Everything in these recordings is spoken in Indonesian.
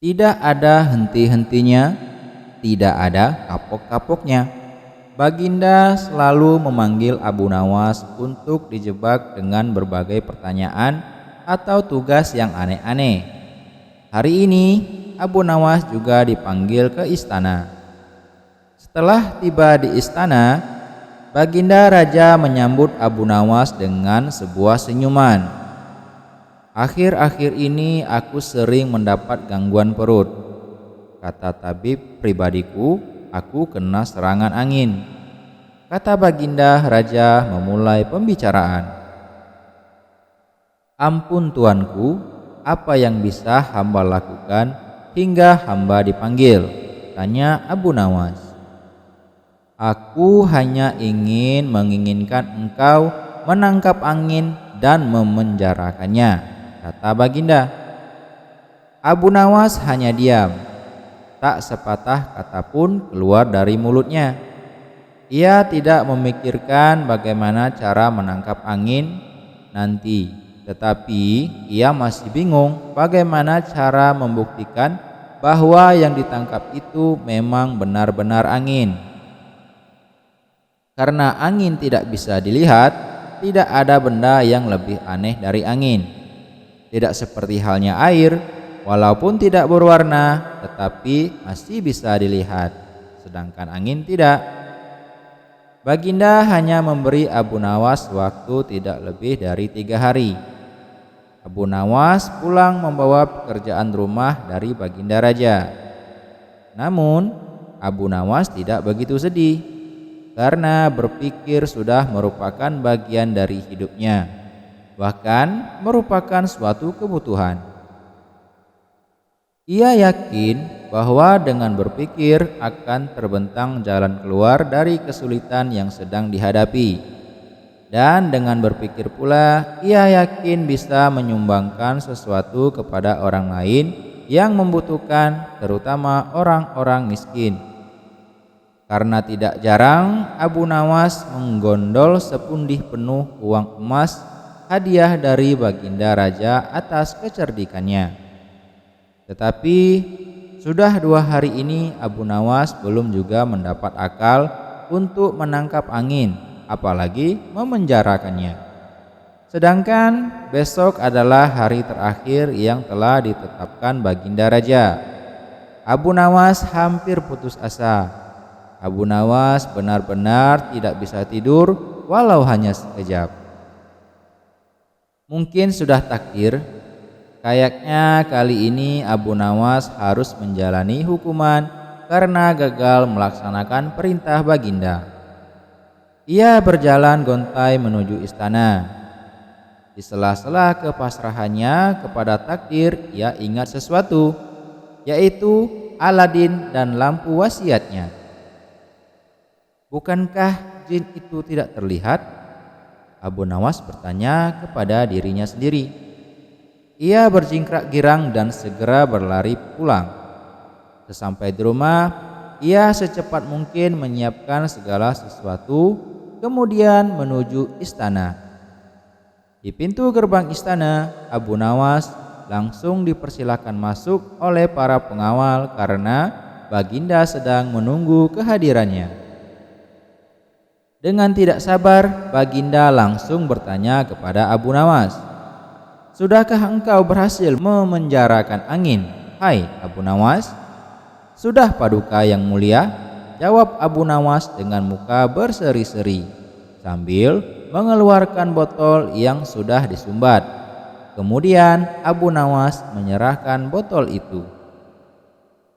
Tidak ada henti-hentinya, tidak ada kapok-kapoknya. Baginda selalu memanggil Abu Nawas untuk dijebak dengan berbagai pertanyaan atau tugas yang aneh-aneh. Hari ini Abu Nawas juga dipanggil ke istana. Setelah tiba di istana, Baginda Raja menyambut Abu Nawas dengan sebuah senyuman. "Akhir-akhir ini aku sering mendapat gangguan perut. Kata tabib pribadiku, aku kena serangan angin," kata Baginda Raja memulai pembicaraan. "Ampun tuanku, apa yang bisa hamba lakukan hingga hamba dipanggil?" tanya Abu Nawas. "Aku hanya menginginkan engkau menangkap angin dan memenjarakannya," kata Baginda. Abu Nawas hanya diam. Tak sepatah kata pun keluar dari mulutnya. Ia tidak memikirkan bagaimana cara menangkap angin nanti, tetapi ia masih bingung bagaimana cara membuktikan bahwa yang ditangkap itu memang benar-benar angin. Karena angin tidak bisa dilihat, tidak ada benda yang lebih aneh dari angin. Tidak seperti halnya air, walaupun tidak berwarna, tetapi masih bisa dilihat, sedangkan angin tidak. Baginda hanya memberi Abu Nawas waktu tidak lebih dari 3 hari. Abu Nawas pulang membawa pekerjaan rumah dari Baginda Raja. Namun, Abu Nawas tidak begitu sedih, karena berpikir sudah merupakan bagian dari hidupnya, bahkan merupakan suatu kebutuhan. Ia yakin bahwa dengan berpikir akan terbentang jalan keluar dari kesulitan yang sedang dihadapi. Dan dengan berpikir pula, ia yakin bisa menyumbangkan sesuatu kepada orang lain yang membutuhkan, terutama orang-orang miskin. Karena tidak jarang Abu Nawas menggondol sepundih penuh uang emas hadiah dari Baginda Raja atas kecerdikannya. Tetapi sudah 2 hari ini Abu Nawas belum juga mendapat akal untuk menangkap angin, apalagi memenjarakannya. Sedangkan besok adalah hari terakhir yang telah ditetapkan Baginda Raja. Abu Nawas hampir putus asa. Abu Nawas benar-benar tidak bisa tidur walau hanya sekejap. Mungkin sudah takdir. Kayaknya kali ini Abu Nawas harus menjalani hukuman karena gagal melaksanakan perintah Baginda. Ia berjalan gontai menuju istana. Di sela-sela kepasrahannya kepada takdir, ia ingat sesuatu, yaitu Aladin dan lampu wasiatnya. Bukankah jin itu tidak terlihat? Abu Nawas bertanya kepada dirinya sendiri. Ia berjingkrak girang dan segera berlari pulang. Sesampai di rumah, ia secepat mungkin menyiapkan segala sesuatu, kemudian menuju istana. Di pintu gerbang istana, Abu Nawas langsung dipersilakan masuk oleh para pengawal karena Baginda sedang menunggu kehadirannya. Dengan tidak sabar, Baginda langsung bertanya kepada Abu Nawas, "Sudahkah engkau berhasil memenjarakan angin, hai Abu Nawas?" "Sudah Paduka yang mulia," jawab Abu Nawas dengan muka berseri-seri sambil mengeluarkan botol yang sudah disumbat. Kemudian Abu Nawas menyerahkan botol itu.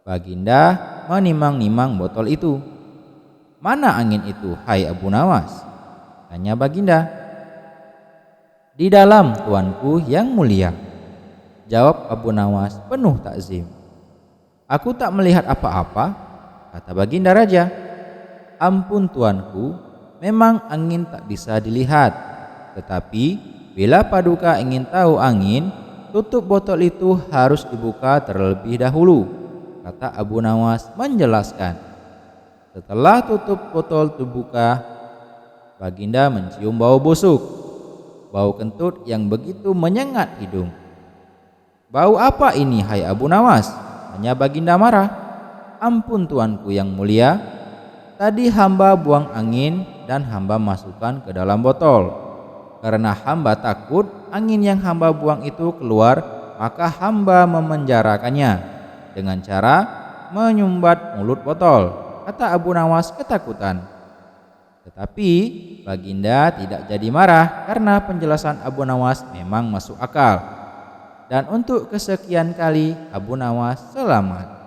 Baginda menimang-nimang botol itu. "Mana angin itu, hai Abu Nawas?" tanya Baginda. "Di dalam, tuanku yang mulia," jawab Abu Nawas penuh takzim. "Aku tak melihat apa-apa," kata Baginda Raja. "Ampun tuanku, memang angin tak bisa dilihat. Tetapi bila Paduka ingin tahu angin, tutup botol itu harus dibuka terlebih dahulu," kata Abu Nawas menjelaskan. Setelah tutup botol terbuka, Baginda mencium bau busuk, bau kentut yang begitu menyengat hidung. "Bau apa ini, hai Abu Nawas?" Rasanya Baginda marah. Ampun tuanku yang mulia, tadi hamba buang angin dan hamba masukkan ke dalam botol. Karena hamba takut angin yang hamba buang itu keluar, maka hamba memenjarakannya dengan cara menyumbat mulut botol, kata Abu Nawas ketakutan. Tetapi Baginda tidak jadi marah karena penjelasan Abu Nawas memang masuk akal. Dan untuk kesekian kali Abu Nawas selamat.